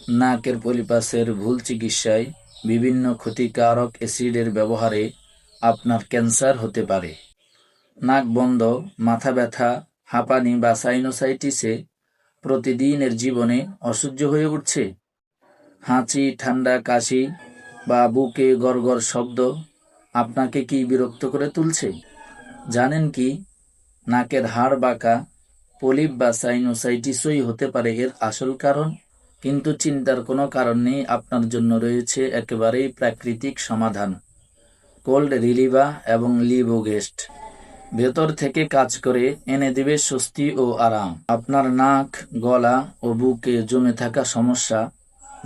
নাকের পলিপাসের ভুল চিকিৎসায় বিভিন্ন ক্ষতিকারক অ্যাসিডের ব্যবহারে আপনার ক্যান্সার হতে পারে। নাক বন্ধ, মাথা ব্যথা, হাঁপানি বা সাইনোসাইটিসে প্রতিদিনের জীবনে অসহ্য হয়ে উঠছে? হাঁচি, ঠান্ডা, কাশি বা বুকে গড়গড় শব্দ আপনাকে কি বিরক্ত করে তুলছে? জানেন কি, নাকের হাড় বাঁকা, পলিপ বা সাইনোসাইটিসই হতে পারে এর আসল কারণ। কিন্তু চিন্তার কোনো কারণ নেই, আপনার জন্য রয়েছে একেবারেই প্রাকৃতিক সমাধান, কোল্ড রিলিভা এবং লিভোগেস্ট। ভেতর থেকে কাজ করে এনে দেবে স্বস্তি ও আরাম। আপনার নাক, গলা ও বুকে জমে থাকা সমস্যা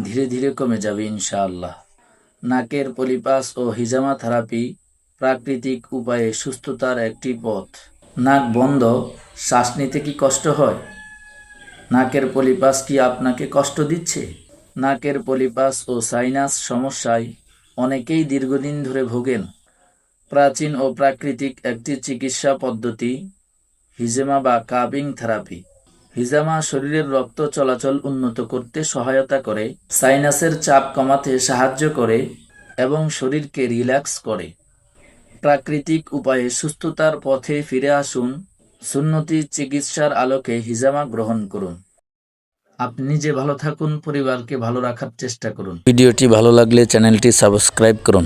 ধীরে ধীরে কমে যাবে ইনশাআল্লাহ। নাকের পলিপাস ও হিজামা থেরাপি প্রাকৃতিক উপায়ে সুস্থতার একটি পথ। নাক বন্ধ, শ্বাস নিতে কি কষ্ট হয়? নাকের পলিপাস কি আপনাকে কষ্ট দিচ্ছে? নাকের পলিপাস ও সাইনাস সমস্যায় অনেকেই দীর্ঘদিন ধরে ভোগেন। প্রাচীন ও প্রাকৃতিক একটি চিকিৎসা পদ্ধতি হিজামা বা কাপিং থেরাপি। হিজামা শরীরের রক্ত চলাচল উন্নত করতে সহায়তা করে, সাইনাসের চাপ কমাতে সাহায্য করে এবং শরীরকে রিল্যাক্স করে। প্রাকৃতিক উপায়ে সুস্থতার পথে ফিরে আসুন। সুন্নতি চিকিৎসার আলোকে হিজামা গ্রহণ করুন। আপনি নিজে ভালো থাকুন, পরিবারকে ভালো রাখার চেষ্টা করুন। ভিডিওটি ভালো লাগলে চ্যানেলটি সাবস্ক্রাইব করুন।